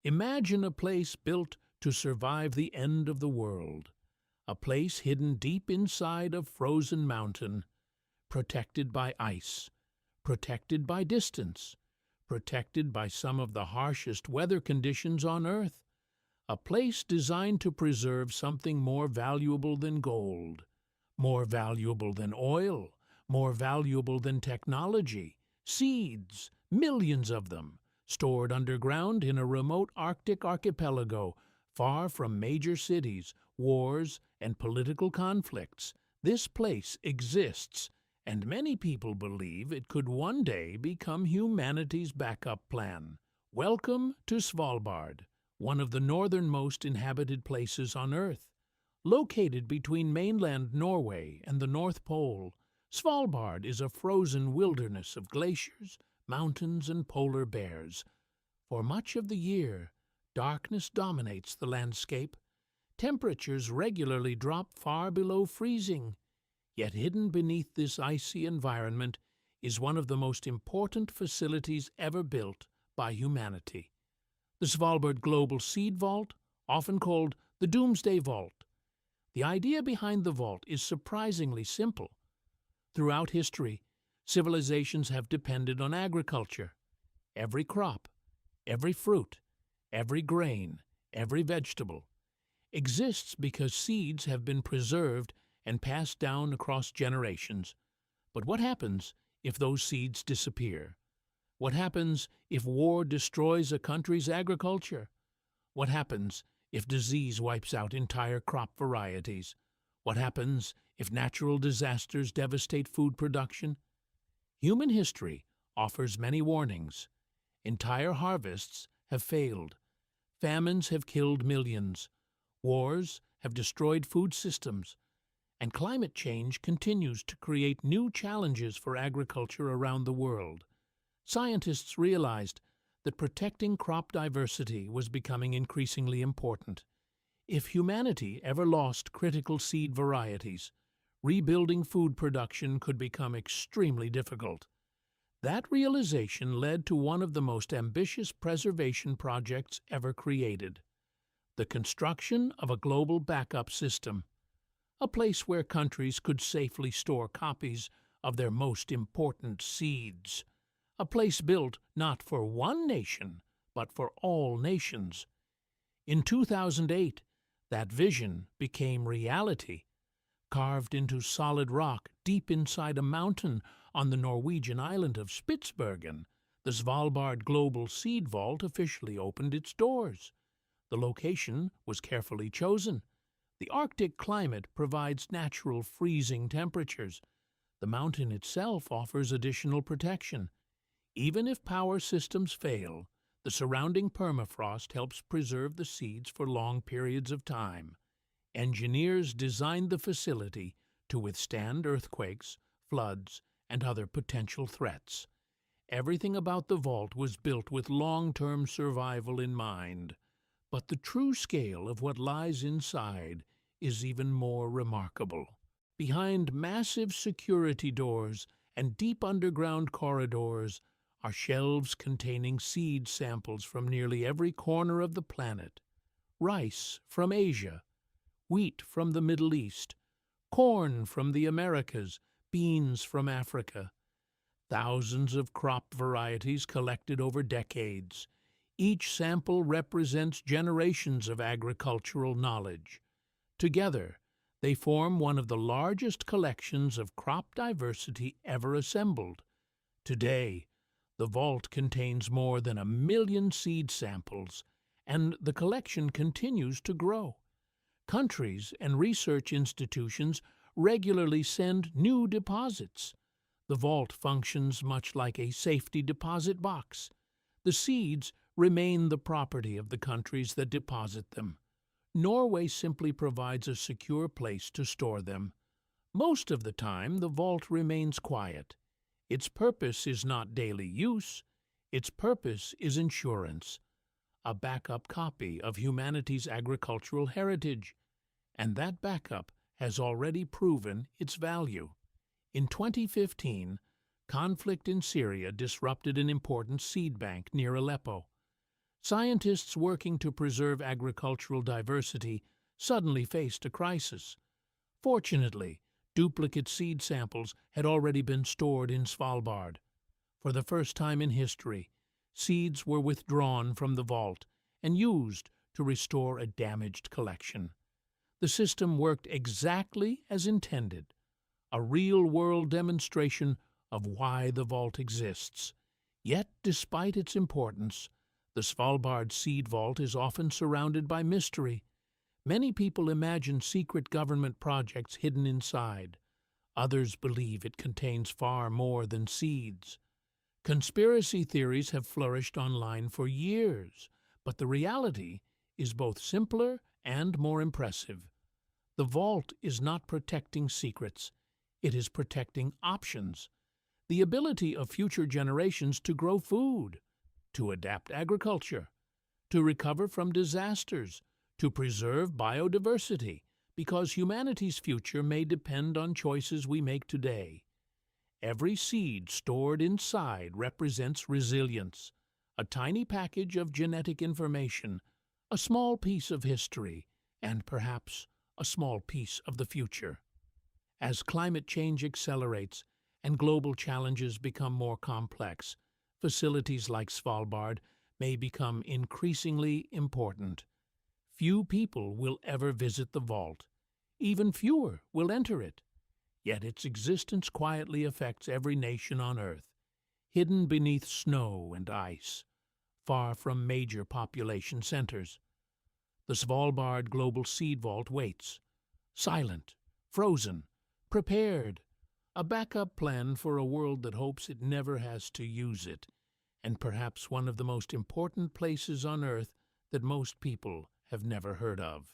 Imagine a place built to survive the end of the world, a place hidden deep inside a frozen mountain, protected by ice, protected by distance, protected by some of the harshest weather conditions on Earth, a place designed to preserve something more valuable than gold, more valuable than oil, more valuable than technology, seeds, millions of them, stored underground in a remote Arctic archipelago, far from major cities, wars, and political conflicts. This place exists, and many people believe it could one day become humanity's backup plan. Welcome to Svalbard, one of the northernmost inhabited places on Earth. Located between mainland Norway and the North Pole, Svalbard is a frozen wilderness of glaciers, mountains, and polar bears. For much of the year, darkness dominates the landscape. Temperatures regularly drop far below freezing. Yet hidden beneath this icy environment is one of the most important facilities ever built by humanity. The Svalbard Global Seed Vault, often called the Doomsday Vault. The idea behind the vault is surprisingly simple. Throughout history, civilizations have depended on agriculture. Every crop, every fruit, every grain, every vegetable exists because seeds have been preserved and passed down across generations. But what happens if those seeds disappear? What happens if war destroys a country's agriculture? What happens if disease wipes out entire crop varieties? What happens if natural disasters devastate food production? Human history offers many warnings. Entire harvests have failed. Famines have killed millions. Wars have destroyed food systems. And climate change continues to create new challenges for agriculture around the world. Scientists realized that protecting crop diversity was becoming increasingly important. If humanity ever lost critical seed varieties, rebuilding food production could become extremely difficult. That realization led to one of the most ambitious preservation projects ever created: the construction of a global backup system, a place where countries could safely store copies of their most important seeds, a place built not for one nation, but for all nations. In 2008, that vision became reality. Carved into solid rock deep inside a mountain on the Norwegian island of Spitsbergen, the Svalbard Global Seed Vault officially opened its doors. The location was carefully chosen. The Arctic climate provides natural freezing temperatures. The mountain itself offers additional protection. Even if power systems fail, the surrounding permafrost helps preserve the seeds for long periods of time. Engineers designed the facility to withstand earthquakes, floods, and other potential threats. Everything about the vault was built with long-term survival in mind. But the true scale of what lies inside is even more remarkable. Behind massive security doors and deep underground corridors are shelves containing seed samples from nearly every corner of the planet. Rice from Asia, wheat from the Middle East, corn from the Americas, beans from Africa. Thousands of crop varieties collected over decades. Each sample represents generations of agricultural knowledge. Together, they form one of the largest collections of crop diversity ever assembled. Today, the vault contains more than 1 million seed samples, and the collection continues to grow. Countries and research institutions regularly send new deposits. The vault functions much like a safety deposit box. The seeds remain the property of the countries that deposit them. Norway simply provides a secure place to store them. Most of the time, the vault remains quiet. Its purpose is not daily use. Its purpose is insurance, a backup copy of humanity's agricultural heritage. And that backup has already proven its value. In 2015, conflict in Syria disrupted an important seed bank near Aleppo. Scientists working to preserve agricultural diversity suddenly faced a crisis. Fortunately, duplicate seed samples had already been stored in Svalbard. For the first time in history, seeds were withdrawn from the vault and used to restore a damaged collection. The system worked exactly as intended, a real-world demonstration of why the vault exists. Yet, despite its importance, the Svalbard Seed Vault is often surrounded by mystery. Many people imagine secret government projects hidden inside. Others believe it contains far more than seeds. Conspiracy theories have flourished online for years, but the reality is both simpler and more impressive. The vault is not protecting secrets, it is protecting options. The ability of future generations to grow food, to adapt agriculture, to recover from disasters, to preserve biodiversity, because humanity's future may depend on choices we make today. Every seed stored inside represents resilience, a tiny package of genetic information, a small piece of history, and perhaps a small piece of the future. As climate change accelerates and global challenges become more complex, facilities like Svalbard may become increasingly important. Few people will ever visit the vault. Even fewer will enter it. Yet its existence quietly affects every nation on Earth, hidden beneath snow and ice, far from major population centers. The Svalbard Global Seed Vault waits, silent, frozen, prepared, a backup plan for a world that hopes it never has to use it, and perhaps one of the most important places on Earth that most people have never heard of.